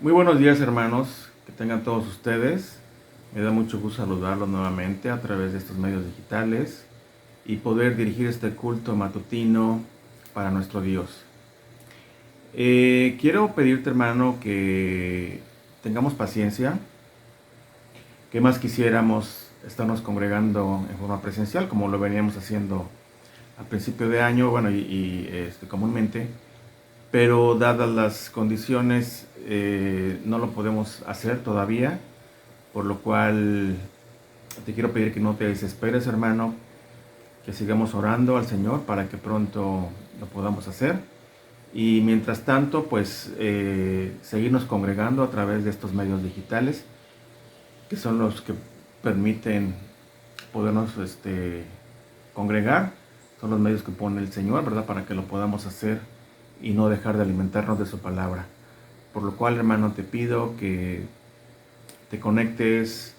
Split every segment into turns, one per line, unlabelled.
Muy buenos días, hermanos, que tengan todos ustedes. Me da mucho gusto saludarlos nuevamente a través de estos medios digitales y poder dirigir este culto matutino para nuestro Dios. Quiero pedirte, hermano, que tengamos paciencia, que más quisiéramos estarnos congregando en forma presencial, como lo veníamos haciendo al principio de año, bueno, comúnmente, pero dadas las condiciones no lo podemos hacer todavía, por lo cual te quiero pedir que no te desesperes, hermano, que sigamos orando al Señor para que pronto lo podamos hacer. Y mientras tanto, pues seguirnos congregando a través de estos medios digitales, que son los que permiten podernos congregar, son los medios que pone el Señor, ¿verdad? Para que lo podamos hacer y no dejar de alimentarnos de su palabra. Por lo cual, hermano, te pido que te conectes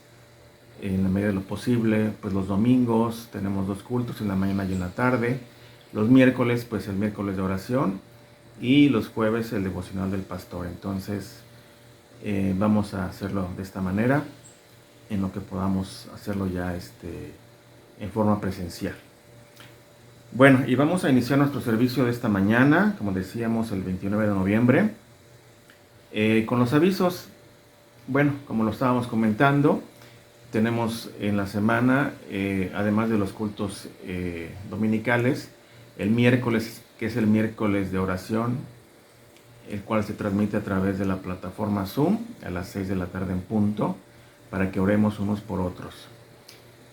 en la medida de lo posible. Pues los domingos tenemos 2 cultos, en la mañana y en la tarde. Los miércoles, pues el miércoles de oración, y los jueves el devocional del pastor. Entonces vamos a hacerlo de esta manera, en lo que podamos hacerlo ya en forma presencial. Bueno, y vamos a iniciar nuestro servicio de esta mañana, como decíamos, el 29 de noviembre, con los avisos. Bueno, como lo estábamos comentando, tenemos en la semana, además de los cultos dominicales, el miércoles, que es el miércoles de oración, el cual se transmite a través de la plataforma Zoom a las 6 de la tarde en punto, para que oremos unos por otros.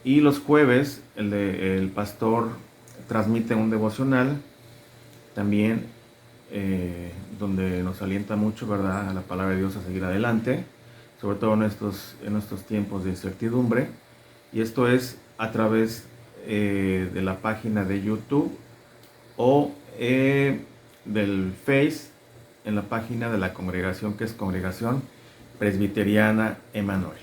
Y los jueves, el pastor transmite un devocional también, donde nos alienta mucho, ¿verdad?, a la palabra de Dios a seguir adelante, sobre todo en estos tiempos de incertidumbre. Y esto es a través de la página de YouTube o del Face, en la página de la congregación, que es Congregación Presbiteriana Emanuel.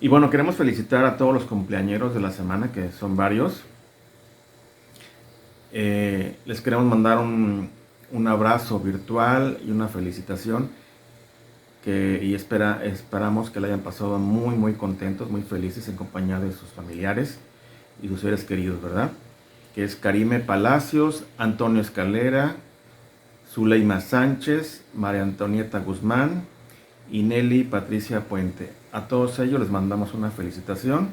Y bueno, queremos felicitar a todos los cumpleañeros de la semana, que son varios. Les queremos mandar un abrazo virtual y una felicitación, y esperamos que la hayan pasado muy, muy contentos, muy felices en compañía de sus familiares y sus seres queridos, ¿verdad? Que es Karime Palacios, Antonio Escalera, Zuleima Sánchez, María Antonieta Guzmán y Nelly Patricia Puente. A todos ellos les mandamos una felicitación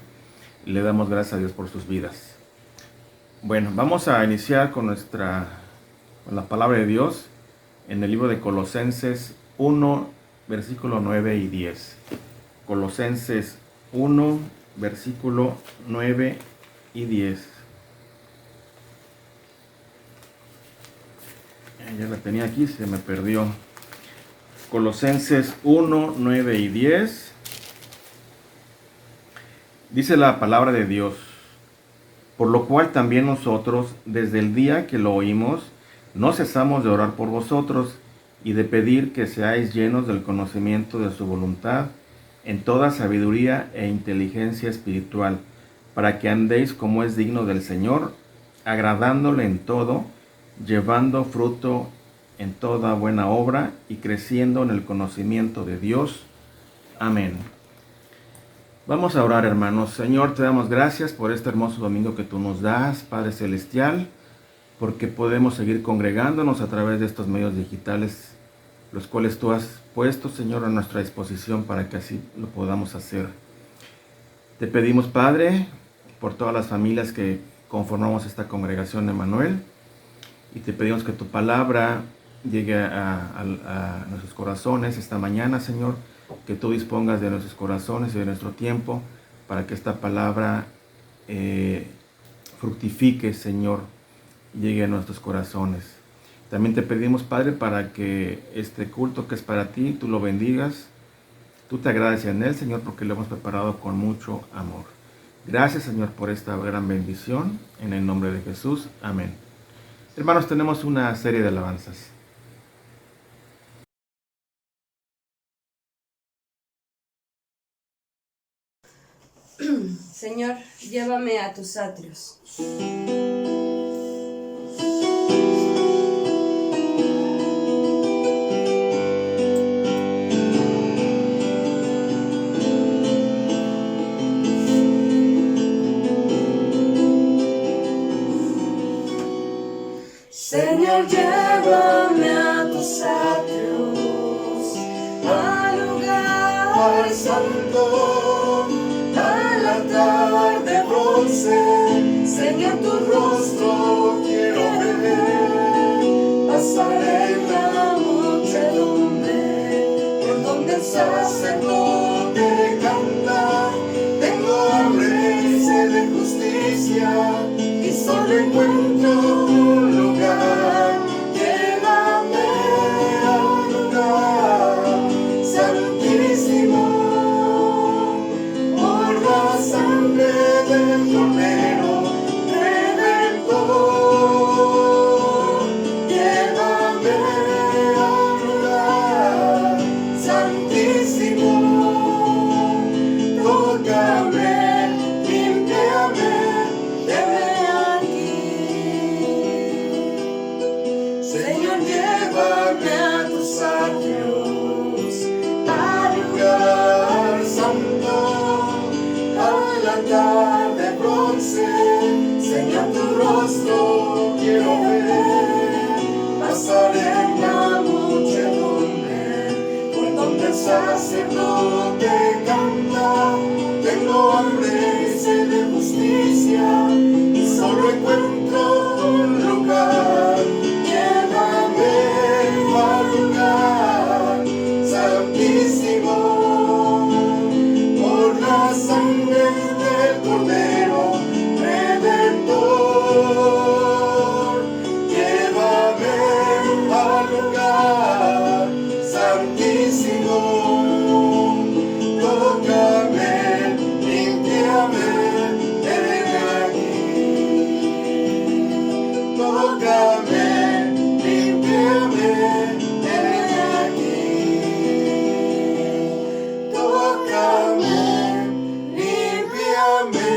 y le damos gracias a Dios por sus vidas. Bueno, vamos a iniciar con la palabra de Dios en el libro de Colosenses 1, versículo 9 y 10. Colosenses 1, versículo 9 y 10. Ya la tenía aquí, se me perdió. Colosenses 1, 9 y 10. Dice la palabra de Dios: por lo cual también nosotros, desde el día que lo oímos, no cesamos de orar por vosotros y de pedir que seáis llenos del conocimiento de su voluntad, en toda sabiduría e inteligencia espiritual, para que andéis como es digno del Señor, agradándole en todo, llevando fruto en toda buena obra y creciendo en el conocimiento de Dios. Amén. Vamos a orar, hermanos. Señor, te damos gracias por este hermoso domingo que tú nos das, Padre Celestial, porque podemos seguir congregándonos a través de estos medios digitales, los cuales tú has puesto, Señor, a nuestra disposición para que así lo podamos hacer. Te pedimos, Padre, por todas las familias que conformamos esta congregación Emanuel, y te pedimos que tu palabra llegue a nuestros corazones esta mañana, Señor, que tú dispongas de nuestros corazones y de nuestro tiempo para que esta palabra fructifique, Señor, y llegue a nuestros corazones. También te pedimos, Padre, para que este culto que es para ti, tú lo bendigas, tú te agrades en él, Señor, porque lo hemos preparado con mucho amor. Gracias, Señor, por esta gran bendición, en el nombre de Jesús. Amén. Hermanos, tenemos una serie de alabanzas.
Señor, llévame a tus atrios. Señor, llévame a tus atrios, al lugar santo, al altar de bronce. Señor, tu rostro quiero ver. Pasaré en la muchedumbre, por donde el sacerdote canta. Tengo hambre y sed de justicia, y solo encuentro un lugar. Llévame al lugar santísimo, por la sangre del Cordero Redentor. Llévame al lugar santísimo, tócame, límpiame, heme aquí. Señor, llévame a tus atrios, al lugar santo, al altar de bronce. Señor, tu rostro quiero ver. Pasaré en la muchedumbre, por donde el sacerdote canta. Tengo hambre y sed de justicia, y solo encuentro un lugar. Llévame al lugar santísimo, por la sangre del Cordero Redentor. Llévame al lugar santísimo, tócame, límpiame, heme aquí. Tócame, límpiame, heme aquí. Tócame, límpiame,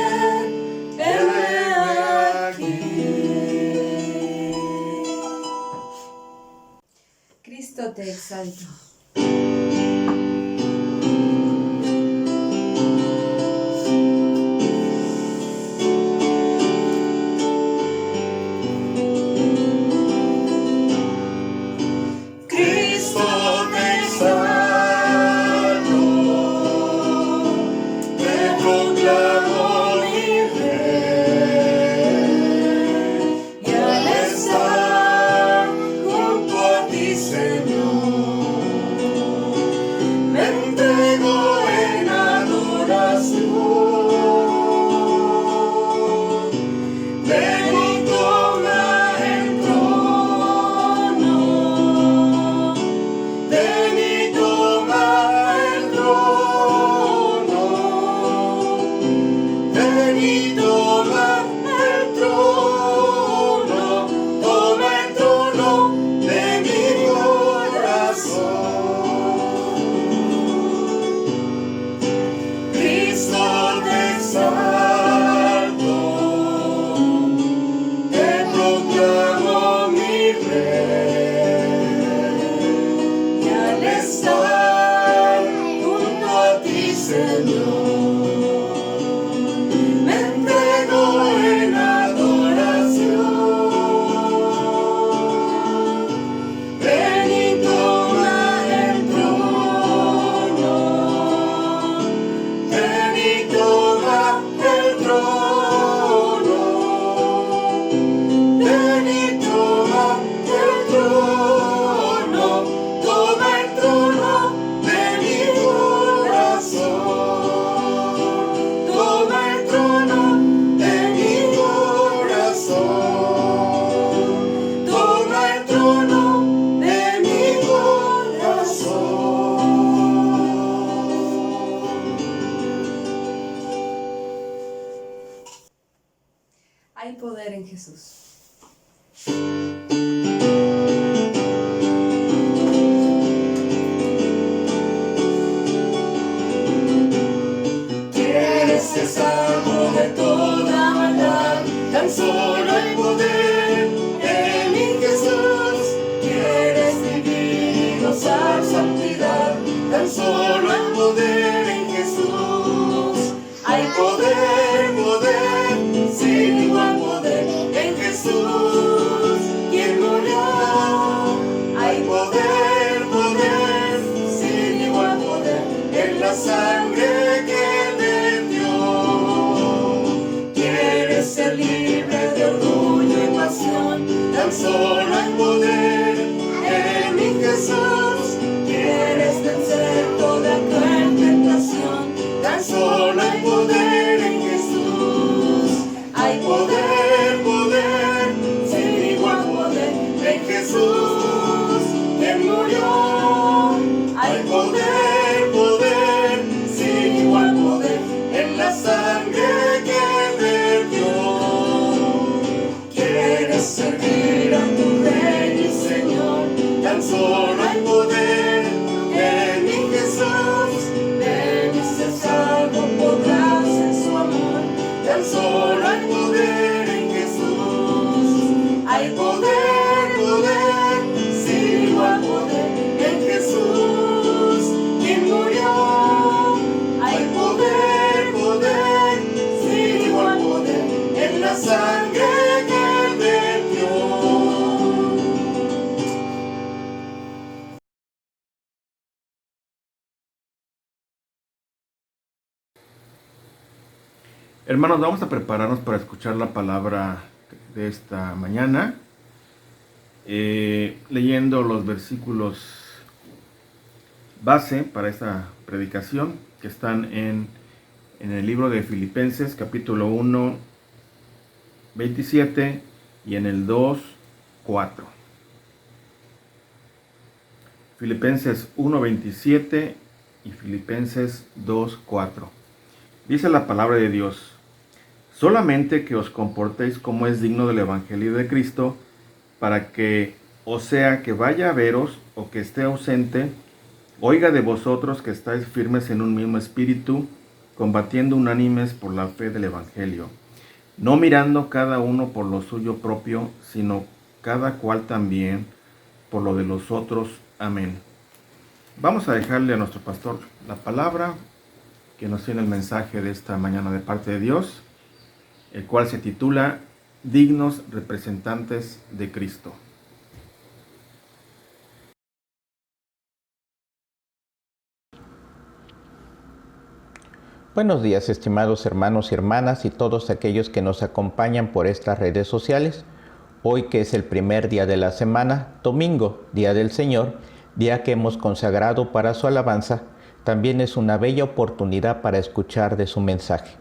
heme aquí. Cristo, te exalto. Cristo, te exalto, te proclamo mi Rey, y al estar junto a ti, Señor, me entrego en adoración. Ven y toma el trono, ven y toma el trono, ven y toma el trono, toma el trono de mi corazón. Cristo, te exalto, te proclamo mi Rey, y al estar junto a ti, Señor, me entrego en adoración. Ven y toma el trono, ven y toma el trono, ven y toma el trono. tan solo hay poder en mi Jesús. Quieres vencer toda cruel tentación, tan solo hay poder en Jesús. Hay poder, poder, sin igual poder en Jesús, quien murió. Hay poder, poder, sin igual poder en la sangre que vertió. Quieres servir a tu Rey y Señor, tan solo hay poder en mi Jesús. Ven y sé salvo, podrás en su amor, tan solo hay poder en Jesús. Hay poder, poder, sin igual poder en Jesús, quien murió. Hay poder, poder, sin igual poder en la sangre que vertió.
Hermanos, vamos a prepararnos para escuchar la palabra de esta mañana, leyendo los versículos base para esta predicación que están en el libro de Filipenses, capítulo 1, 27 y en el 2, 4. Filipenses 1, 27 y Filipenses 2, 4. Dice la palabra de Dios: solamente que os comportéis como es digno del Evangelio de Cristo, para que, o sea que vaya a veros o que esté ausente, oiga de vosotros que estáis firmes en un mismo espíritu, combatiendo unánimes por la fe del Evangelio, no mirando cada uno por lo suyo propio, sino cada cual también por lo de los otros. Amén. Vamos a dejarle a nuestro pastor la palabra que nos tiene el mensaje de esta mañana de parte de Dios, el cual se titula Dignos representantes de Cristo.
Buenos días, estimados hermanos y hermanas y todos aquellos que nos acompañan por estas redes sociales. Hoy, que es el primer día de la semana, domingo, Día del Señor, día que hemos consagrado para su alabanza, también es una bella oportunidad para escuchar de su mensaje.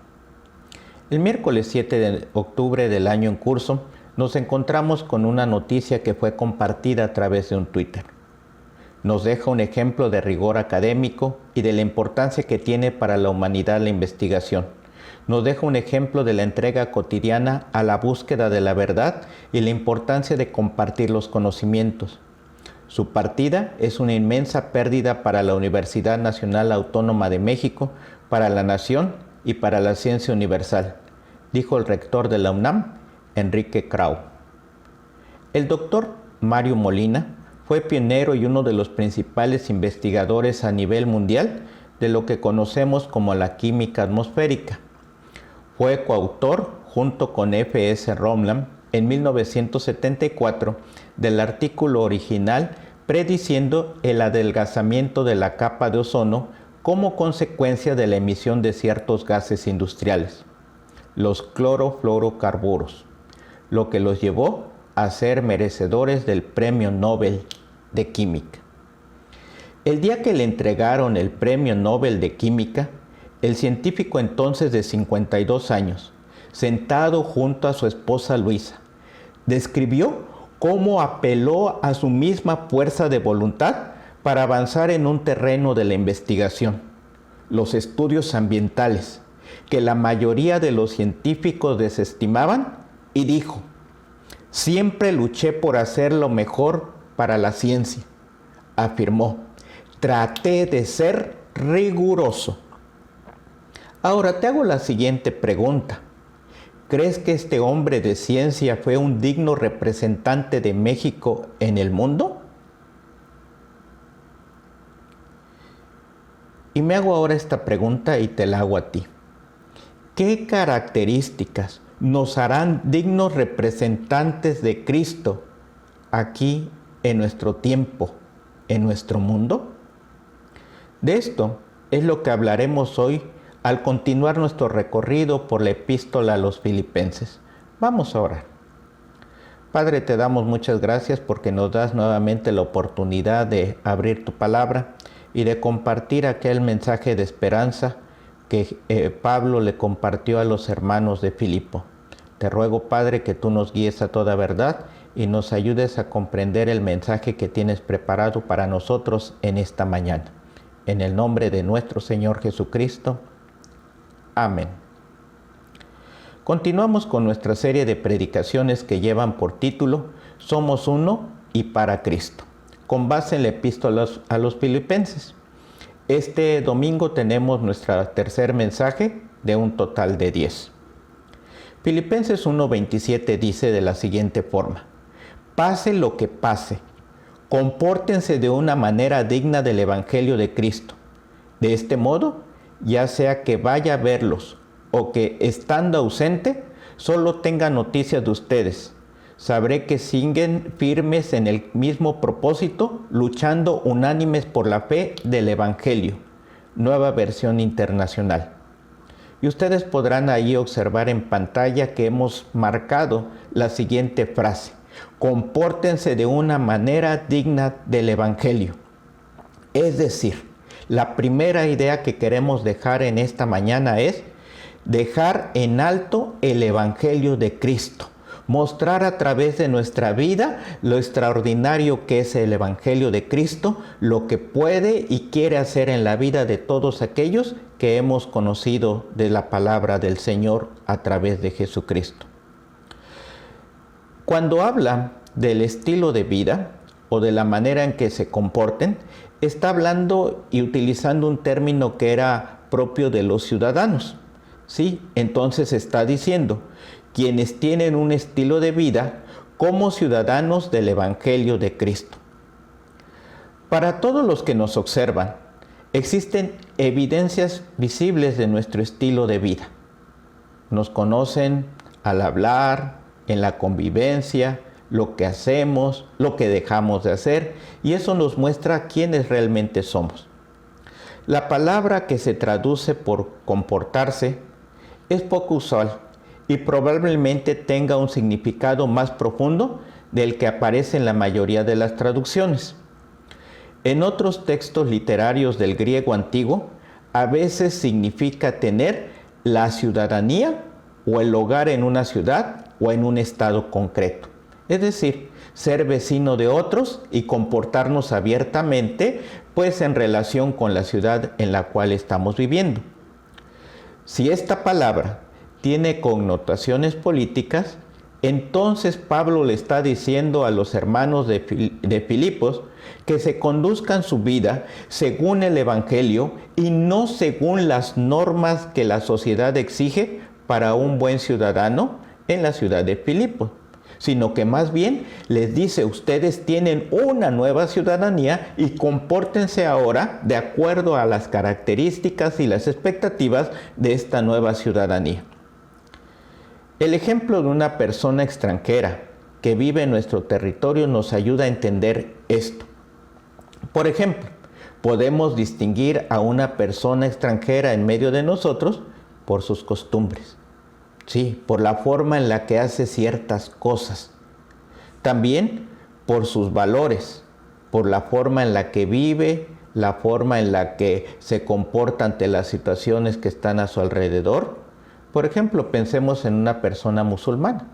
El miércoles 7 de octubre del año en curso, nos encontramos con una noticia que fue compartida a través de un Twitter. Nos deja un ejemplo de rigor académico y de la importancia que tiene para la humanidad la investigación. Nos deja un ejemplo de la entrega cotidiana a la búsqueda de la verdad y la importancia de compartir los conocimientos. Su partida es una inmensa pérdida para la Universidad Nacional Autónoma de México, para la nación y para la ciencia universal, dijo el rector de la UNAM, Enrique Krauss. El doctor Mario Molina fue pionero y uno de los principales investigadores a nivel mundial de lo que conocemos como la química atmosférica. Fue coautor, junto con F.S. Romland, en 1974, del artículo original prediciendo el adelgazamiento de la capa de ozono como consecuencia de la emisión de ciertos gases industriales, los clorofluorocarburos, lo que los llevó a ser merecedores del Premio Nobel de Química. El día que le entregaron el Premio Nobel de Química, el científico entonces de 52 años, sentado junto a su esposa Luisa, describió cómo apeló a su misma fuerza de voluntad para avanzar en un terreno de la investigación, los estudios ambientales, que la mayoría de los científicos desestimaban, y dijo: siempre luché por hacer lo mejor para la ciencia. Afirmó: traté de ser riguroso. Ahora te hago la siguiente pregunta. ¿Crees que este hombre de ciencia fue un digno representante de México en el mundo? Y me hago ahora esta pregunta y te la hago a ti. ¿Qué características nos harán dignos representantes de Cristo aquí en nuestro tiempo, en nuestro mundo? De esto es lo que hablaremos hoy al continuar nuestro recorrido por la epístola a los Filipenses. Vamos a orar. Padre, te damos muchas gracias porque nos das nuevamente la oportunidad de abrir tu palabra y de compartir aquel mensaje de esperanza que Pablo le compartió a los hermanos de Filipo. Te ruego, Padre, que tú nos guíes a toda verdad y nos ayudes a comprender el mensaje que tienes preparado para nosotros en esta mañana. En el nombre de nuestro Señor Jesucristo. Amén. Continuamos con nuestra serie de predicaciones que llevan por título Somos uno y para Cristo, con base en la epístola a los Filipenses. Este domingo tenemos nuestro tercer mensaje de un total de 10. Filipenses 1:27 dice de la siguiente forma: pase lo que pase, compórtense de una manera digna del Evangelio de Cristo. De este modo, ya sea que vaya a verlos o que, estando ausente, solo tenga noticias de ustedes, sabré que siguen firmes en el mismo propósito, luchando unánimes por la fe del Evangelio. Nueva versión internacional. Y ustedes podrán ahí observar en pantalla que hemos marcado la siguiente frase: compórtense de una manera digna del Evangelio. Es decir, la primera idea que queremos dejar en esta mañana es dejar en alto el Evangelio de Cristo. Mostrar a través de nuestra vida lo extraordinario que es el Evangelio de Cristo, lo que puede y quiere hacer en la vida de todos aquellos que hemos conocido de la palabra del Señor a través de Jesucristo. Cuando habla del estilo de vida o de la manera en que se comporten, está hablando y utilizando un término que era propio de los ciudadanos. Sí, entonces está diciendo quienes tienen un estilo de vida como ciudadanos del Evangelio de Cristo. Para todos los que nos observan, existen evidencias visibles de nuestro estilo de vida. Nos conocen al hablar, en la convivencia, lo que hacemos, lo que dejamos de hacer, y eso nos muestra quiénes realmente somos. La palabra que se traduce por comportarse es poco usual y probablemente tenga un significado más profundo del que aparece en la mayoría de las traducciones. En otros textos literarios del griego antiguo, a veces significa tener la ciudadanía o el hogar en una ciudad o en un estado concreto. Es decir, ser vecino de otros y comportarnos abiertamente, pues en relación con la ciudad en la cual estamos viviendo. Si esta palabra tiene connotaciones políticas, entonces Pablo le está diciendo a los hermanos de Filipos que se conduzcan su vida según el Evangelio y no según las normas que la sociedad exige para un buen ciudadano en la ciudad de Filipos, sino que más bien les dice: ustedes tienen una nueva ciudadanía y compórtense ahora de acuerdo a las características y las expectativas de esta nueva ciudadanía. El ejemplo de una persona extranjera que vive en nuestro territorio nos ayuda a entender esto. Por ejemplo, podemos distinguir a una persona extranjera en medio de nosotros por sus costumbres. Sí, por la forma en la que hace ciertas cosas. También por sus valores, por la forma en la que vive, la forma en la que se comporta ante las situaciones que están a su alrededor. Por ejemplo, pensemos en una persona musulmana.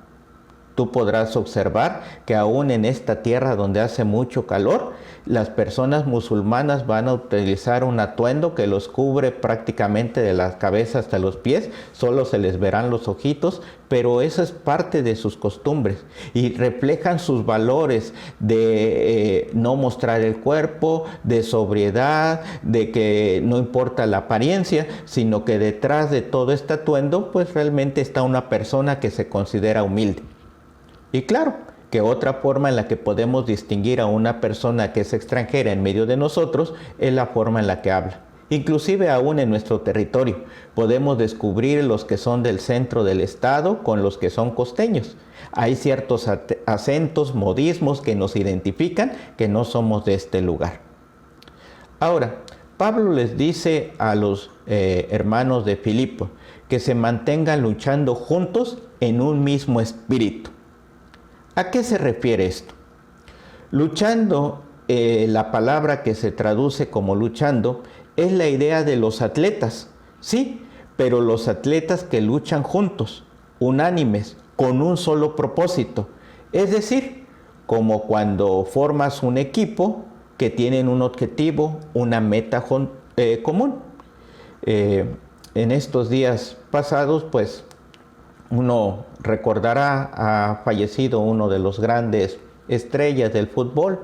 Tú podrás observar que aún en esta tierra donde hace mucho calor, las personas musulmanas van a utilizar un atuendo que los cubre prácticamente de la cabeza hasta los pies, solo se les verán los ojitos, pero eso es parte de sus costumbres y reflejan sus valores de no mostrar el cuerpo, de sobriedad, de que no importa la apariencia, sino que detrás de todo este atuendo pues realmente está una persona que se considera humilde. Y claro, que otra forma en la que podemos distinguir a una persona que es extranjera en medio de nosotros es la forma en la que habla. Inclusive aún en nuestro territorio podemos descubrir los que son del centro del estado con los que son costeños. Hay ciertos acentos, modismos que nos identifican que no somos de este lugar. Ahora, Pablo les dice a los hermanos de Filipo que se mantengan luchando juntos en un mismo espíritu. ¿A qué se refiere esto? Luchando, la palabra que se traduce como luchando, es la idea de los atletas, sí, pero los atletas que luchan juntos, unánimes, con un solo propósito. Es decir, como cuando formas un equipo que tienen un objetivo, una meta común. En estos días pasados, pues, uno recordará, ha fallecido uno de los grandes estrellas del fútbol,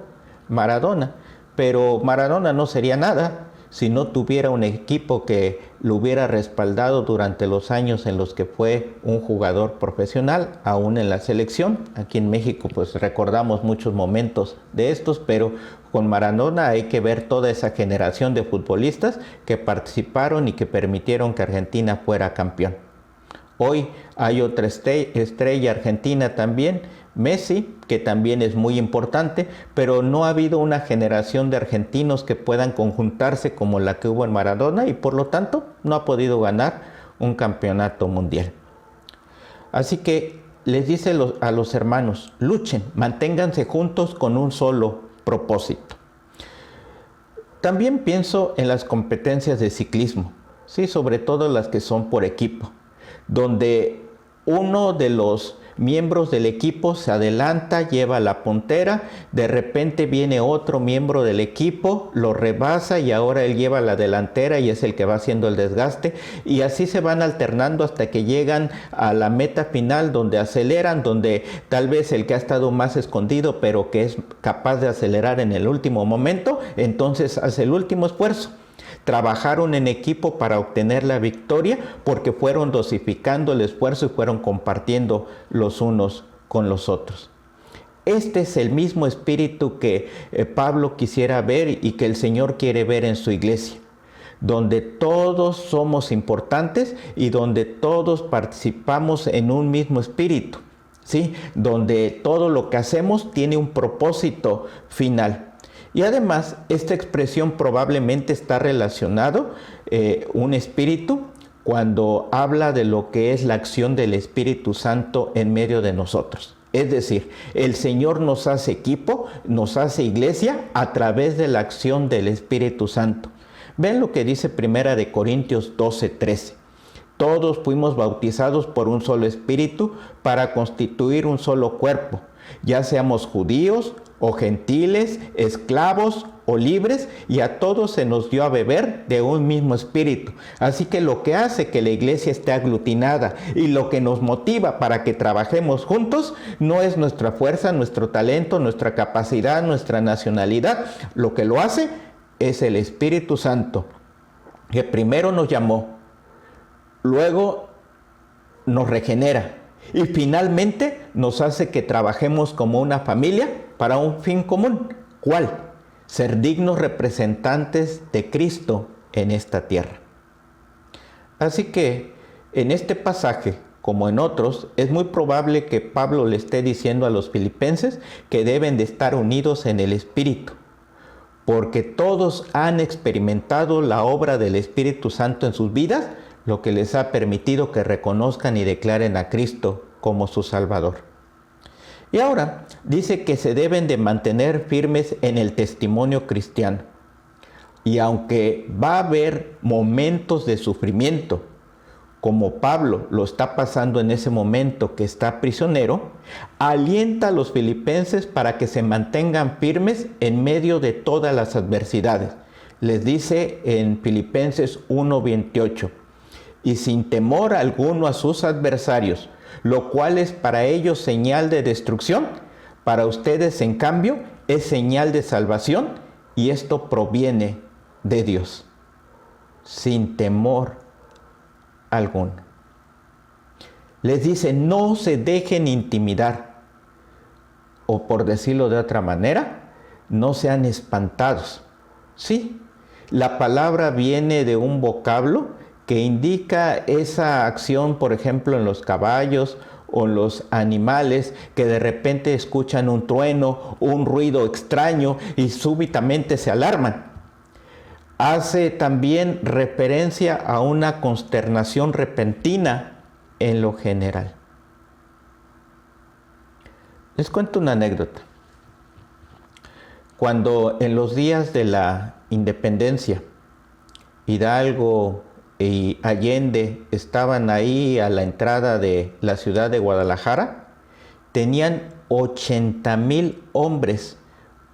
Maradona. Pero Maradona no sería nada si no tuviera un equipo que lo hubiera respaldado durante los años en los que fue un jugador profesional, aún en la selección. Aquí en México pues recordamos muchos momentos de estos, pero con Maradona hay que ver toda esa generación de futbolistas que participaron y que permitieron que Argentina fuera campeón. Hoy hay otra estrella argentina también, Messi, que también es muy importante, pero no ha habido una generación de argentinos que puedan conjuntarse como la que hubo en Maradona y por lo tanto no ha podido ganar un campeonato mundial. Así que les dice a los hermanos, luchen, manténganse juntos con un solo propósito. También pienso en las competencias de ciclismo, sí, sobre todo las que son por equipo, donde uno de los miembros del equipo se adelanta, lleva la puntera, de repente viene otro miembro del equipo, lo rebasa y ahora él lleva la delantera y es el que va haciendo el desgaste, y así se van alternando hasta que llegan a la meta final donde aceleran, donde tal vez el que ha estado más escondido pero que es capaz de acelerar en el último momento, entonces hace el último esfuerzo. Trabajaron en equipo para obtener la victoria porque fueron dosificando el esfuerzo y fueron compartiendo los unos con los otros. Este es el mismo espíritu que Pablo quisiera ver y que el Señor quiere ver en su iglesia, donde todos somos importantes y donde todos participamos en un mismo espíritu, ¿sí? Donde todo lo que hacemos tiene un propósito final. Y además, esta expresión probablemente está relacionado un espíritu cuando habla de lo que es la acción del Espíritu Santo en medio de nosotros. Es decir, el Señor nos hace equipo, nos hace iglesia a través de la acción del Espíritu Santo. Ven lo que dice 1 Corintios 12:13. Todos fuimos bautizados por un solo espíritu para constituir un solo cuerpo, ya seamos judíos o gentiles, esclavos o libres, y a todos se nos dio a beber de un mismo espíritu. Así que lo que hace que la iglesia esté aglutinada y lo que nos motiva para que trabajemos juntos no es nuestra fuerza, nuestro talento, nuestra capacidad, nuestra nacionalidad. Lo que lo hace es el Espíritu Santo, que primero nos llamó, luego nos regenera y finalmente nos hace que trabajemos como una familia para un fin común. ¿Cuál? Ser dignos representantes de Cristo en esta tierra. Así que en este pasaje, como en otros, es muy probable que Pablo le esté diciendo a los filipenses que deben de estar unidos en el Espíritu, porque todos han experimentado la obra del Espíritu Santo en sus vidas, lo que les ha permitido que reconozcan y declaren a Cristo como su Salvador. Y ahora dice que se deben de mantener firmes en el testimonio cristiano. Y aunque va a haber momentos de sufrimiento, como Pablo lo está pasando en ese momento que está prisionero, alienta a los filipenses para que se mantengan firmes en medio de todas las adversidades. Les dice en Filipenses 1:28, y sin temor alguno a sus adversarios, lo cual es para ellos señal de destrucción, para ustedes en cambio es señal de salvación, y esto proviene de Dios. Sin temor alguno. Les dice, no se dejen intimidar, o por decirlo de otra manera, no sean espantados. Sí, la palabra viene de un vocablo que indica esa acción, por ejemplo, en los caballos o los animales que de repente escuchan un trueno, un ruido extraño y súbitamente se alarman. Hace también referencia a una consternación repentina en lo general. Les cuento una anécdota. Cuando en los días de la independencia, Hidalgo y Allende estaban ahí a la entrada de la ciudad de Guadalajara, tenían 80,000 hombres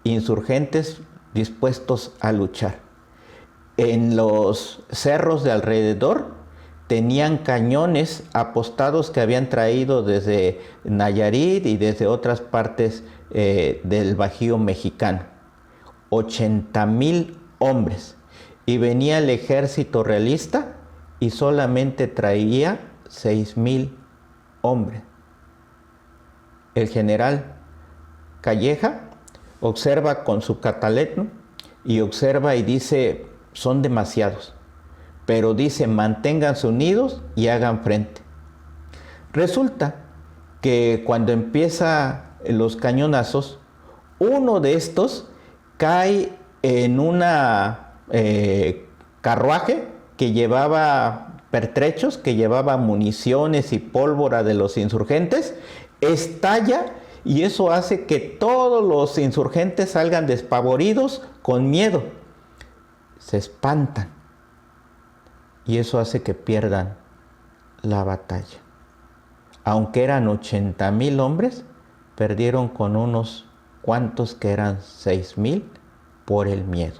insurgentes dispuestos a luchar. En los cerros de alrededor tenían cañones apostados que habían traído desde Nayarit y desde otras partes del Bajío mexicano. 80,000 hombres. Y venía el ejército realista y solamente traía 6,000 hombres. El general Calleja observa con su catalepno y observa y dice, son demasiados. Pero dice, manténganse unidos y hagan frente. Resulta que cuando empiezan los cañonazos, uno de estos cae en una carruaje que llevaba pertrechos, que llevaba municiones y pólvora de los insurgentes, estalla y eso hace que todos los insurgentes salgan despavoridos, con miedo. Se espantan. Y eso hace que pierdan la batalla. Aunque eran 80,000 hombres, perdieron con unos cuantos que eran 6,000 por el miedo.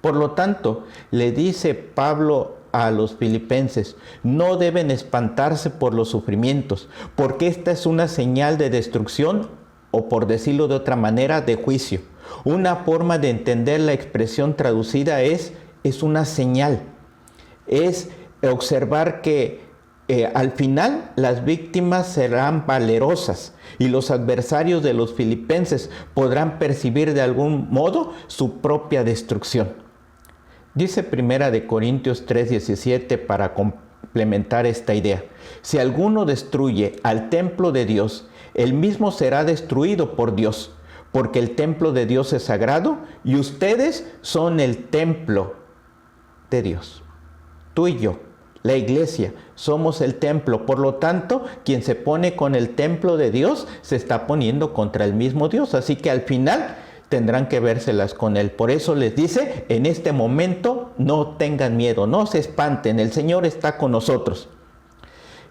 Por lo tanto, le dice Pablo a los filipenses, no deben espantarse por los sufrimientos, porque esta es una señal de destrucción, o por decirlo de otra manera, de juicio. Una forma de entender la expresión traducida es una señal. Es observar que al final las víctimas serán valerosas y los adversarios de los filipenses podrán percibir de algún modo su propia destrucción. Dice 1 Corintios 3:17 para complementar esta idea. Si alguno destruye al templo de Dios, él mismo será destruido por Dios, porque el templo de Dios es sagrado y ustedes son el templo de Dios. Tú y yo, la iglesia, somos el templo. Por lo tanto, quien se pone con el templo de Dios se está poniendo contra el mismo Dios. Así que al final tendrán que vérselas con Él. Por eso les dice, en este momento no tengan miedo, no se espanten, el Señor está con nosotros.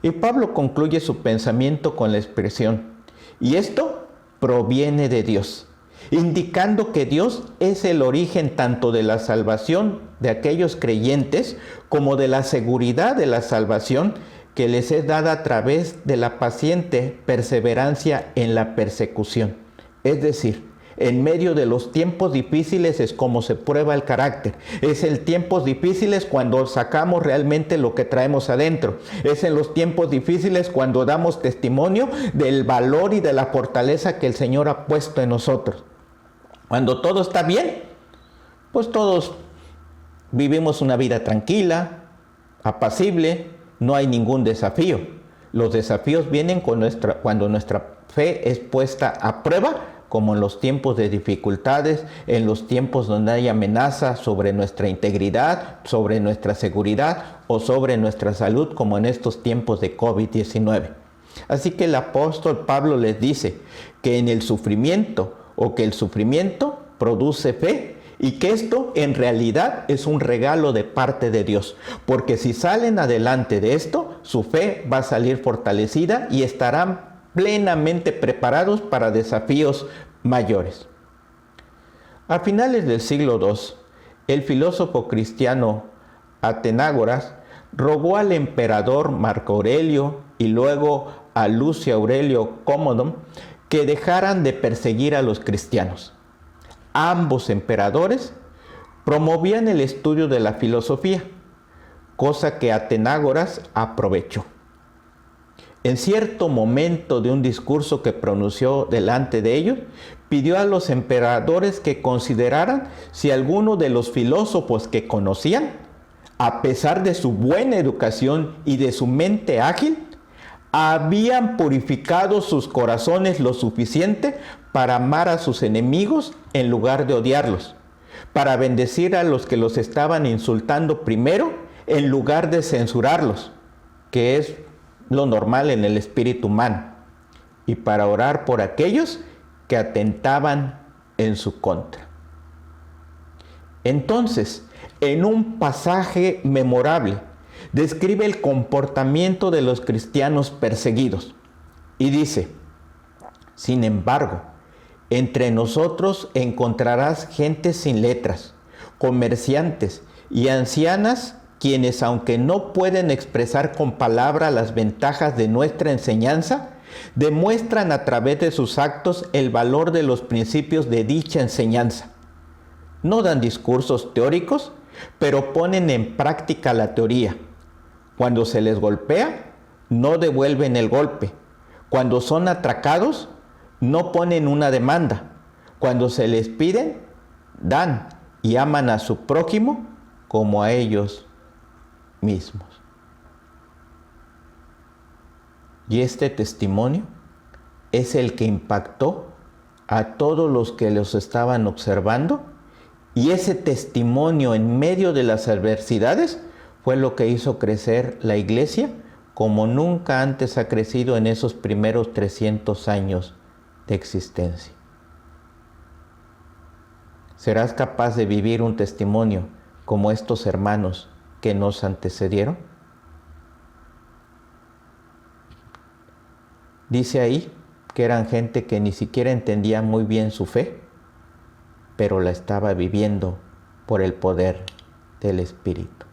Y Pablo concluye su pensamiento con la expresión, y esto proviene de Dios, indicando que Dios es el origen tanto de la salvación de aquellos creyentes como de la seguridad de la salvación que les es dada a través de la paciente perseverancia en la persecución. Es decir, en medio de los tiempos difíciles es como se prueba el carácter. Es en tiempos difíciles cuando sacamos realmente lo que traemos adentro. Es en los tiempos difíciles cuando damos testimonio del valor y de la fortaleza que el Señor ha puesto en nosotros. Cuando todo está bien, pues todos vivimos una vida tranquila, apacible, no hay ningún desafío. Los desafíos vienen cuando nuestra fe es puesta a prueba, como en los tiempos de dificultades, en los tiempos donde hay amenaza sobre nuestra integridad, sobre nuestra seguridad o sobre nuestra salud, como en estos tiempos de COVID-19. Así que el apóstol Pablo les dice que en el sufrimiento o que el sufrimiento produce fe y que esto en realidad es un regalo de parte de Dios, porque si salen adelante de esto, su fe va a salir fortalecida y estarán plenamente preparados para desafíos mayores. A finales del siglo II, el filósofo cristiano Atenágoras rogó al emperador Marco Aurelio y luego a Lucio Aurelio Cómodo que dejaran de perseguir a los cristianos. Ambos emperadores promovían el estudio de la filosofía, cosa que Atenágoras aprovechó. En cierto momento de un discurso que pronunció delante de ellos, pidió a los emperadores que consideraran si alguno de los filósofos que conocían, a pesar de su buena educación y de su mente ágil, habían purificado sus corazones lo suficiente para amar a sus enemigos en lugar de odiarlos, para bendecir a los que los estaban insultando primero en lugar de censurarlos, que es lo normal en el espíritu humano, y para orar por aquellos que atentaban en su contra. Entonces, en un pasaje memorable, describe el comportamiento de los cristianos perseguidos y dice: sin embargo, entre nosotros encontrarás gente sin letras, comerciantes y ancianas, quienes, aunque no pueden expresar con palabras las ventajas de nuestra enseñanza, demuestran a través de sus actos el valor de los principios de dicha enseñanza. No dan discursos teóricos, pero ponen en práctica la teoría. Cuando se les golpea, no devuelven el golpe. Cuando son atracados, no ponen una demanda. Cuando se les piden, dan y aman a su prójimo como a ellos mismos. Y este testimonio es el que impactó a todos los que los estaban observando, y ese testimonio en medio de las adversidades fue lo que hizo crecer la iglesia como nunca antes ha crecido en esos primeros 300 años de existencia. ¿Serás capaz de vivir un testimonio como estos hermanos que nos antecedieron? Dice ahí que eran gente que ni siquiera entendía muy bien su fe, pero la estaba viviendo por el poder del Espíritu.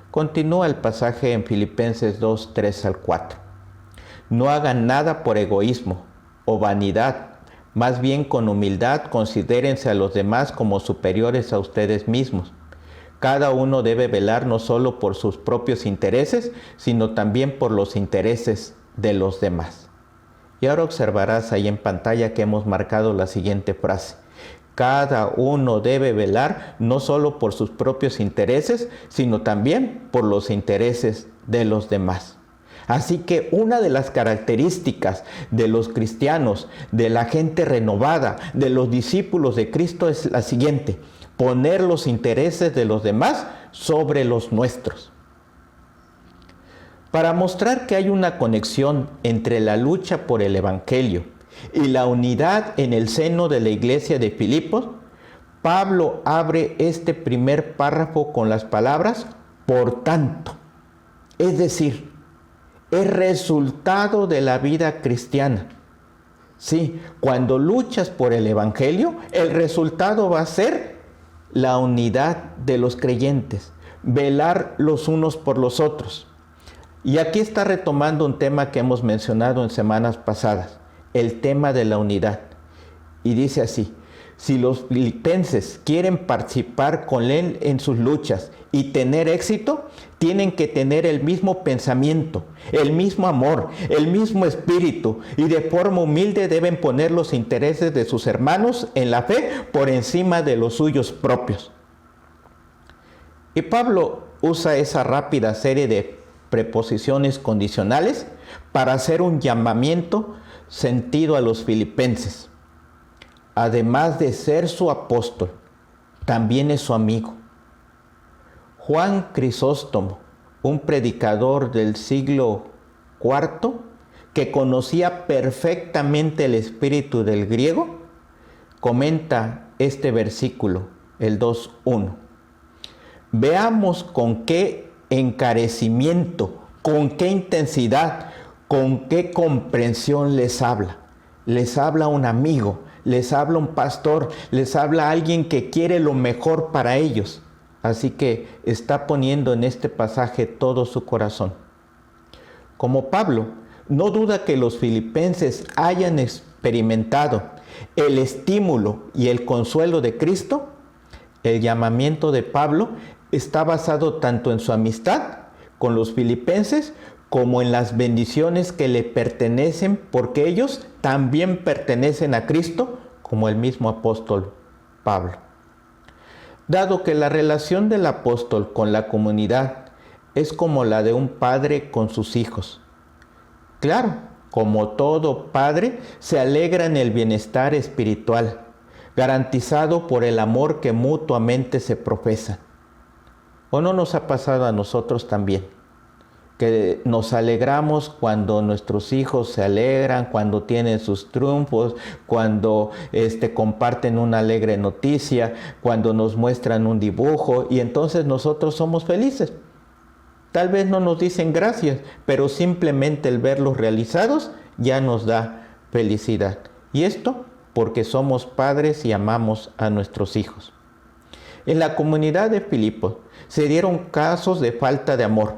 Continúa el pasaje en Filipenses 2, 3 al 4. No hagan nada por egoísmo o vanidad, más bien con humildad considérense a los demás como superiores a ustedes mismos. Cada uno debe velar no solo por sus propios intereses, sino también por los intereses de los demás. Y ahora observarás ahí en pantalla que hemos marcado la siguiente frase: cada uno debe velar no solo por sus propios intereses, sino también por los intereses de los demás. Así que una de las características de los cristianos, de la gente renovada, de los discípulos de Cristo es la siguiente: poner los intereses de los demás sobre los nuestros. Para mostrar que hay una conexión entre la lucha por el Evangelio y la unidad en el seno de la iglesia de Filipos, Pablo abre este primer párrafo con las palabras "por tanto", es decir, es resultado de la vida cristiana. Sí, cuando luchas por el Evangelio, el resultado va a ser la unidad de los creyentes, velar los unos por los otros. Y aquí está retomando un tema que hemos mencionado en semanas pasadas, el tema de la unidad. Y dice así: si los filipenses quieren participar con él en sus luchas y tener éxito, tienen que tener el mismo pensamiento, el mismo amor, el mismo espíritu, y de forma humilde deben poner los intereses de sus hermanos en la fe por encima de los suyos propios. Y Pablo usa esa rápida serie de preposiciones condicionales para hacer un llamamiento sentido a los filipenses. Además de ser su apóstol, también es su amigo. Juan Crisóstomo, un predicador del siglo IV, que conocía perfectamente el espíritu del griego, comenta este versículo, el 2:1. Veamos con qué encarecimiento, con qué intensidad, con qué comprensión les habla. Les habla un amigo, les habla un pastor, les habla alguien que quiere lo mejor para ellos. Así que está poniendo en este pasaje todo su corazón. Como Pablo, no duda que los filipenses hayan experimentado el estímulo y el consuelo de Cristo. El llamamiento de Pablo está basado tanto en su amistad con los filipenses como en las bendiciones que le pertenecen, porque ellos también pertenecen a Cristo, como el mismo apóstol Pablo. Dado que la relación del apóstol con la comunidad es como la de un padre con sus hijos. Claro, como todo padre, se alegra en el bienestar espiritual, garantizado por el amor que mutuamente se profesan. ¿O no nos ha pasado a nosotros también? que nos alegramos cuando nuestros hijos se alegran, cuando tienen sus triunfos, cuando comparten una alegre noticia, cuando nos muestran un dibujo, y entonces nosotros somos felices. Tal vez no nos dicen gracias, pero simplemente el verlos realizados ya nos da felicidad. Y esto porque somos padres y amamos a nuestros hijos. En la comunidad de Filipos se dieron casos de falta de amor.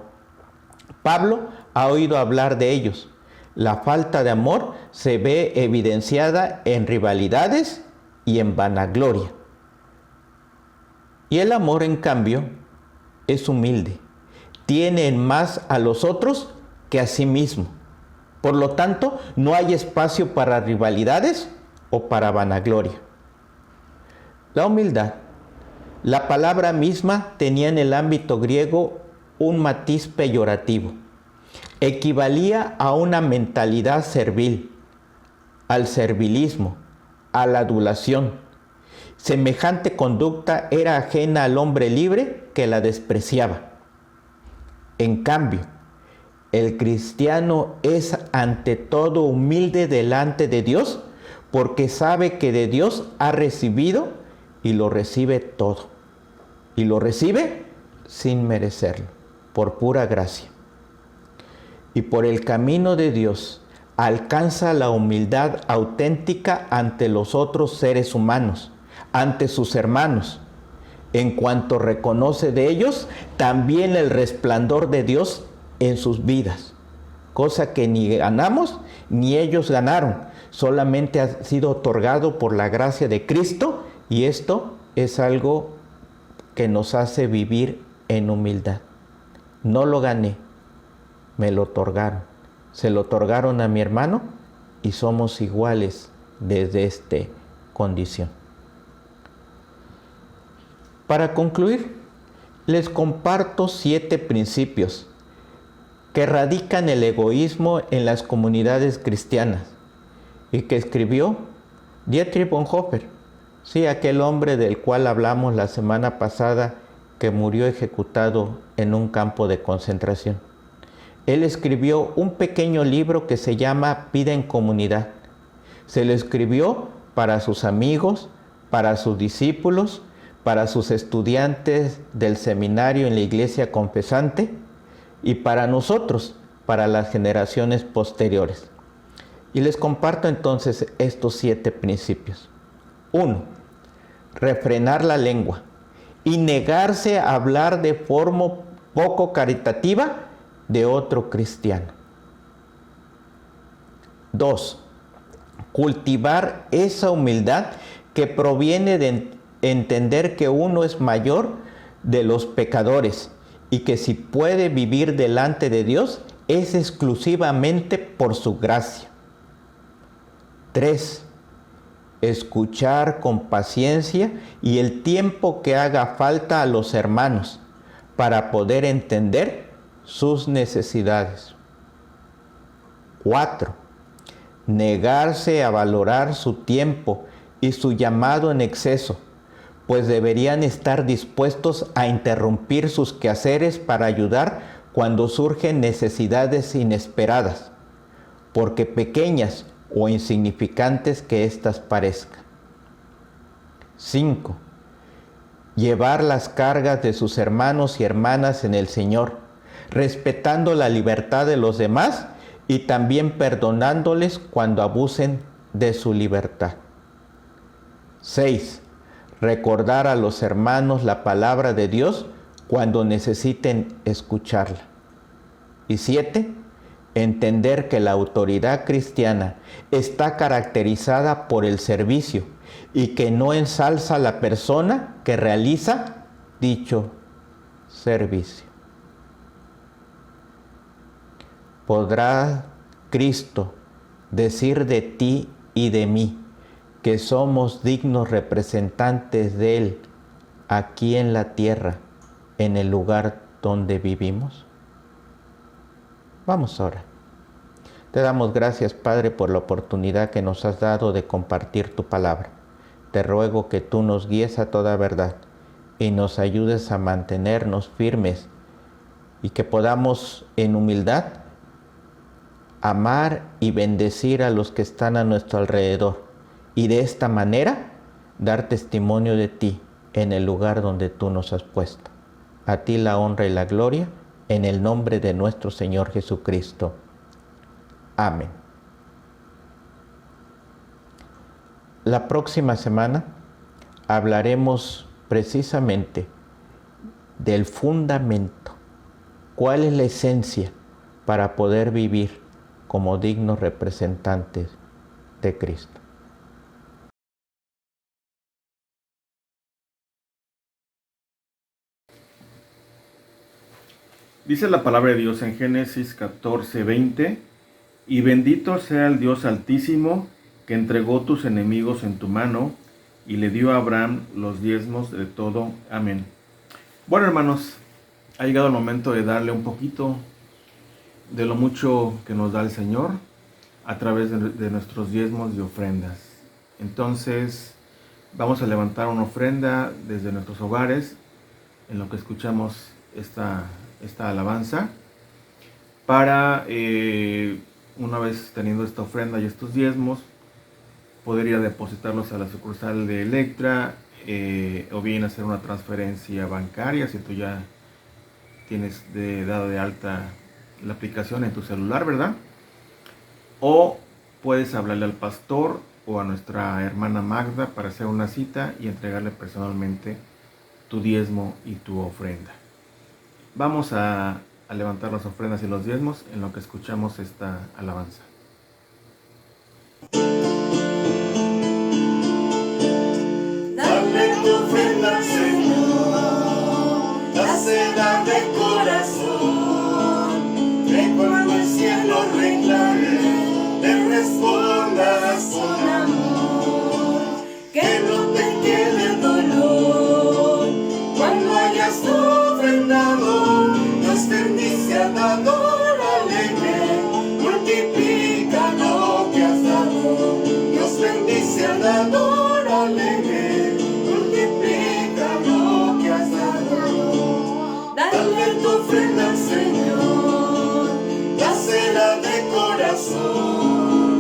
Pablo ha oído hablar de ellos. La falta de amor se ve evidenciada en rivalidades y en vanagloria. Y el amor, en cambio, es humilde. Tiene en más a los otros que a sí mismo. Por lo tanto, no hay espacio para rivalidades o para vanagloria. La humildad, la palabra misma tenía en el ámbito griego un matiz peyorativo. Equivalía a una mentalidad servil, al servilismo, a la adulación. Semejante conducta era ajena al hombre libre que la despreciaba. En cambio, el cristiano es ante todo humilde delante de Dios, porque sabe que de Dios ha recibido y lo recibe todo. Y lo recibe sin merecerlo, por pura gracia. Y por el camino de Dios alcanza la humildad auténtica ante los otros seres humanos, ante sus hermanos. En cuanto reconoce de ellos también el resplandor de Dios en sus vidas, cosa que ni ganamos ni ellos ganaron, solamente ha sido otorgado por la gracia de Cristo, y esto es algo que nos hace vivir en humildad. No lo gané, me lo otorgaron, se lo otorgaron a mi hermano y somos iguales desde esta condición. Para concluir, les comparto 7 principios que erradican el egoísmo en las comunidades cristianas y que escribió Dietrich Bonhoeffer, sí, aquel hombre del cual hablamos la semana pasada que murió ejecutado en un campo de concentración. Él escribió un pequeño libro que se llama Vida en Comunidad. Se lo escribió para sus amigos, para sus discípulos, para sus estudiantes del seminario en la iglesia confesante y para nosotros, para las generaciones posteriores. Y les comparto entonces estos 7 principios. 1. Refrenar la lengua y negarse a hablar de forma poco caritativa de otro cristiano. 2. Cultivar esa humildad que proviene de entender que uno es mayor de los pecadores y que si puede vivir delante de Dios es exclusivamente por su gracia. 3. Escuchar con paciencia y el tiempo que haga falta a los hermanos para poder entender sus necesidades. 4. Negarse a valorar su tiempo y su llamado en exceso, pues deberían estar dispuestos a interrumpir sus quehaceres para ayudar cuando surgen necesidades inesperadas, porque pequeñas o insignificantes que éstas parezcan. 5. Llevar las cargas de sus hermanos y hermanas en el Señor, respetando la libertad de los demás y también perdonándoles cuando abusen de su libertad. 6. Recordar a los hermanos la palabra de Dios cuando necesiten escucharla. Y 7. Entender que la autoridad cristiana está caracterizada por el servicio y que no ensalza a la persona que realiza dicho servicio. ¿Podrá Cristo decir de ti y de mí que somos dignos representantes de Él aquí en la tierra, en el lugar donde vivimos? Vamos ahora. Te damos gracias, Padre, por la oportunidad que nos has dado de compartir tu palabra. Te ruego que tú nos guíes a toda verdad y nos ayudes a mantenernos firmes y que podamos en humildad amar y bendecir a los que están a nuestro alrededor y de esta manera dar testimonio de ti en el lugar donde tú nos has puesto. A ti la honra y la gloria en el nombre de nuestro Señor Jesucristo. Amén. La próxima semana hablaremos precisamente del fundamento. ¿Cuál es la esencia para poder vivir como dignos representantes de Cristo?
Dice la palabra de Dios en Génesis 14:20, y bendito sea el Dios Altísimo, que entregó tus enemigos en tu mano, y le dio a Abraham los diezmos de todo. Amén. Bueno, hermanos, ha llegado el momento de darle un poquito de lo mucho que nos da el Señor a través de nuestros diezmos y ofrendas. Entonces, vamos a levantar una ofrenda desde nuestros hogares, en lo que escuchamos esta alabanza, para una vez teniendo esta ofrenda y estos diezmos, poder ir a depositarlos a la sucursal de Electra, o bien hacer una transferencia bancaria si tú ya tienes dado de alta la aplicación en tu celular, ¿verdad? O puedes hablarle al pastor o a nuestra hermana Magda para hacer una cita y entregarle personalmente tu diezmo y tu ofrenda. Vamos a levantar las ofrendas y los diezmos en lo que escuchamos esta alabanza.
Dale tu ofrenda al Señor, dásela de corazón, que cuando el cielo reclame, le respondas con amor, que no te quede dolor, cuando hayas ofrendado, Dios bendice al dador alegre, multiplica lo que has dado, Dios bendice al dador alegre, multiplica lo que has dado. Dale tu ofrenda al Señor, dásela de corazón,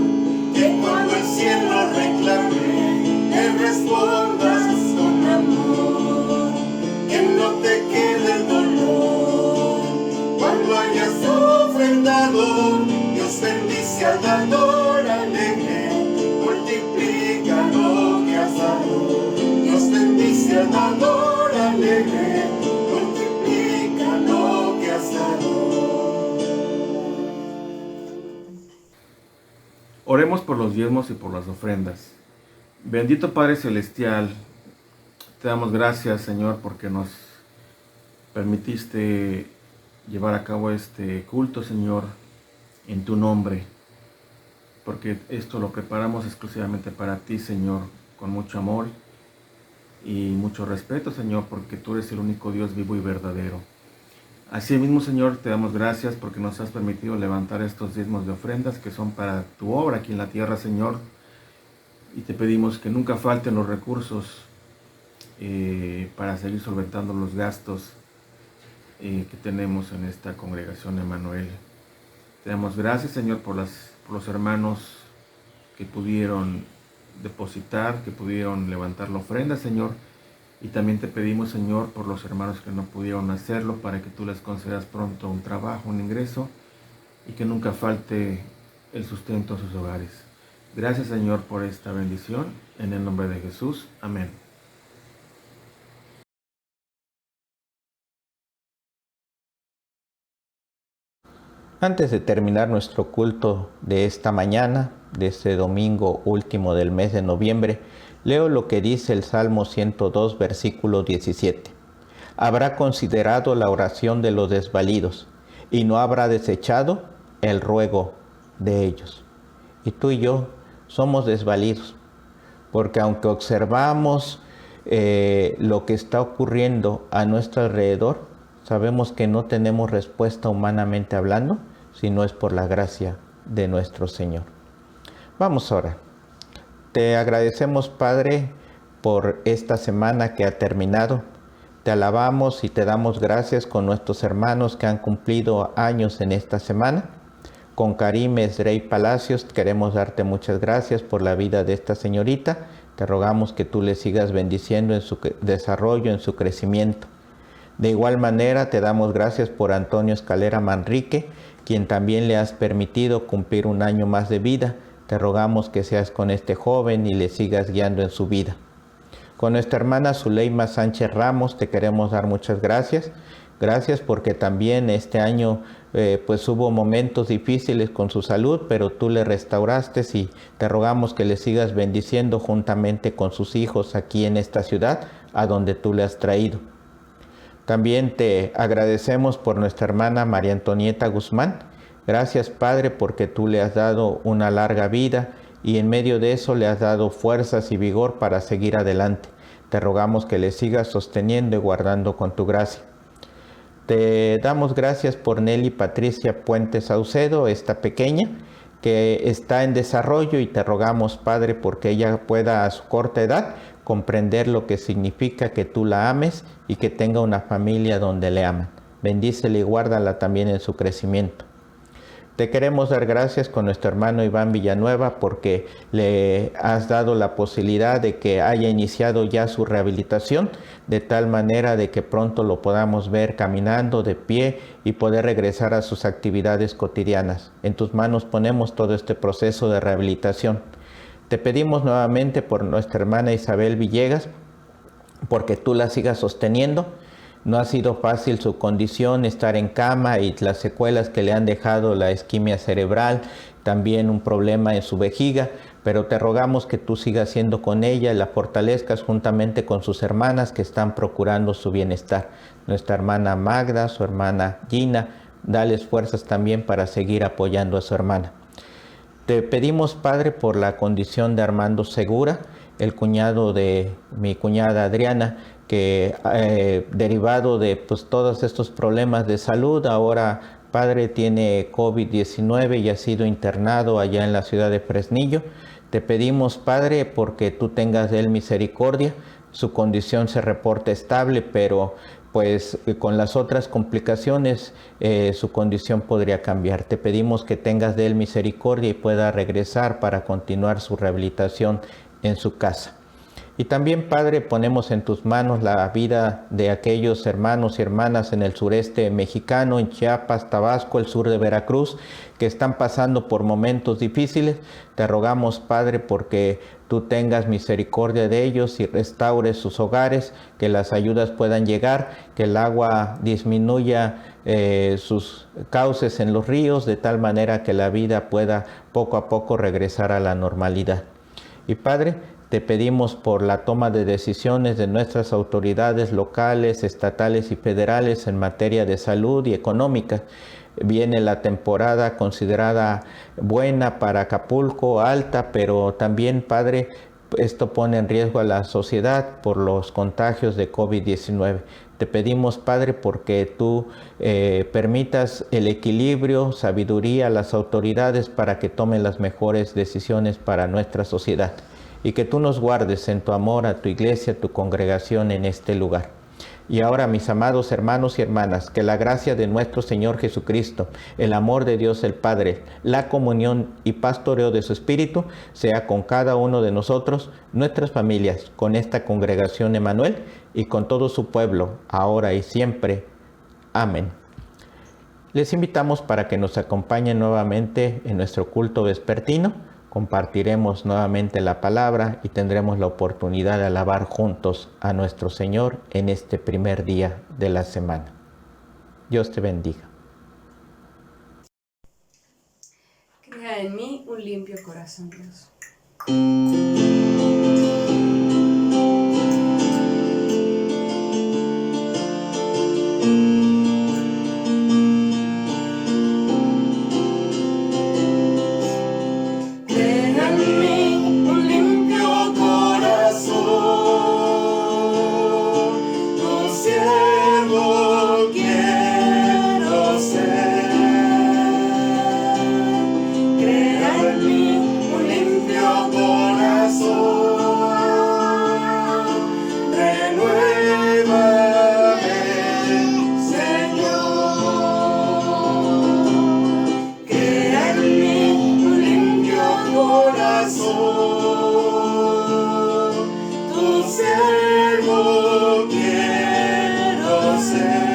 que cuando el cielo reclame, le respondas con amor, que no te quede el dolor, cuando hayas ofrendado, Dios bendice al dador alegre, multiplica lo que has dado, Dios bendice al dador alegre, multiplica lo que has dado.
Oremos por los diezmos y por las ofrendas. Bendito Padre Celestial, te damos gracias, Señor, porque nos permitiste llevar a cabo este culto, Señor, en tu nombre, porque esto lo preparamos exclusivamente para ti, Señor, con mucho amor y mucho respeto, Señor, porque tú eres el único Dios vivo y verdadero. Asimismo, Señor, te damos gracias porque nos has permitido levantar estos diezmos de ofrendas que son para tu obra aquí en la tierra, Señor, y te pedimos que nunca falten los recursos para seguir solventando los gastos que tenemos en esta congregación Emmanuel. Te damos gracias, Señor, por los hermanos que pudieron depositar, que pudieron levantar la ofrenda, Señor, y también te pedimos, Señor, por los hermanos que no pudieron hacerlo, para que tú les concedas pronto un trabajo, un ingreso, y que nunca falte el sustento a sus hogares. Gracias, Señor, por esta bendición, en el nombre de Jesús. Amén.
Antes de terminar nuestro culto de esta mañana, de este domingo último del mes de noviembre, leo lo que dice el Salmo 102, versículo 17. Habrá considerado la oración de los desvalidos y no habrá desechado el ruego de ellos. Y tú y yo somos desvalidos, porque aunque observamos lo que está ocurriendo a nuestro alrededor, sabemos que no tenemos respuesta humanamente hablando, si no es por la gracia de nuestro Señor. Vamos a orar. Te agradecemos, Padre, por esta semana que ha terminado. Te alabamos y te damos gracias con nuestros hermanos que han cumplido años en esta semana. Con Karim Esrey Palacios queremos darte muchas gracias por la vida de esta señorita. Te rogamos que tú le sigas bendiciendo en su desarrollo, en su crecimiento. De igual manera te damos gracias por Antonio Escalera Manrique, quien también le has permitido cumplir un año más de vida. Te rogamos que seas con este joven y le sigas guiando en su vida. Con nuestra hermana Zuleima Sánchez Ramos te queremos dar muchas gracias. Gracias porque también este año pues hubo momentos difíciles con su salud, pero tú le restauraste y te rogamos que le sigas bendiciendo juntamente con sus hijos aquí en esta ciudad a donde tú le has traído. También te agradecemos por nuestra hermana María Antonieta Guzmán. Gracias, Padre, porque tú le has dado una larga vida y en medio de eso le has dado fuerzas y vigor para seguir adelante. Te rogamos que le sigas sosteniendo y guardando con tu gracia. Te damos gracias por Nelly Patricia Puente Saucedo, esta pequeña, que está en desarrollo, y te rogamos, Padre, porque ella pueda a su corta edad comprender lo que significa que tú la ames y que tenga una familia donde le aman. Bendícela y guárdala también en su crecimiento. Te queremos dar gracias con nuestro hermano Iván Villanueva porque le has dado la posibilidad de que haya iniciado ya su rehabilitación, de tal manera de que pronto lo podamos ver caminando de pie y poder regresar a sus actividades cotidianas. En tus manos ponemos todo este proceso de rehabilitación. Te pedimos nuevamente por nuestra hermana Isabel Villegas, porque tú la sigas sosteniendo. No ha sido fácil su condición, estar en cama y las secuelas que le han dejado la isquemia cerebral, también un problema en su vejiga, pero te rogamos que tú sigas siendo con ella y la fortalezcas juntamente con sus hermanas que están procurando su bienestar. Nuestra hermana Magda, su hermana Gina, dales fuerzas también para seguir apoyando a su hermana. Te pedimos, Padre, por la condición de Armando Segura, el cuñado de mi cuñada Adriana, que derivado de todos estos problemas de salud, ahora, Padre, tiene COVID-19 y ha sido internado allá en la ciudad de Fresnillo. Te pedimos, Padre, porque tú tengas de él misericordia. Su condición se reporta estable, pero pues con las otras complicaciones su condición podría cambiar. Te pedimos que tengas de él misericordia y pueda regresar para continuar su rehabilitación en su casa. Y también, Padre, ponemos en tus manos la vida de aquellos hermanos y hermanas en el sureste mexicano, en Chiapas, Tabasco, el sur de Veracruz, que están pasando por momentos difíciles. Te rogamos, Padre, porque tú tengas misericordia de ellos y restaures sus hogares, que las ayudas puedan llegar, que el agua disminuya sus cauces en los ríos, de tal manera que la vida pueda poco a poco regresar a la normalidad. Y, Padre, te pedimos por la toma de decisiones de nuestras autoridades locales, estatales y federales en materia de salud y económica. Viene la temporada considerada buena para Acapulco, alta, pero también, Padre, esto pone en riesgo a la sociedad por los contagios de COVID-19. Te pedimos, Padre, porque tú permitas el equilibrio, sabiduría a las autoridades para que tomen las mejores decisiones para nuestra sociedad. Y que tú nos guardes en tu amor a tu iglesia, a tu congregación en este lugar. Y ahora, mis amados hermanos y hermanas, que la gracia de nuestro Señor Jesucristo, el amor de Dios el Padre, la comunión y pastoreo de su Espíritu, sea con cada uno de nosotros, nuestras familias, con esta congregación Emmanuel y con todo su pueblo, ahora y siempre. Amén. Les invitamos para que nos acompañen nuevamente en nuestro culto vespertino. Compartiremos nuevamente la palabra y tendremos la oportunidad de alabar juntos a nuestro Señor en este primer día de la semana. Dios te bendiga.
Crea en mí un limpio corazón, Dios.
Crea en mí un limpio corazón. ser.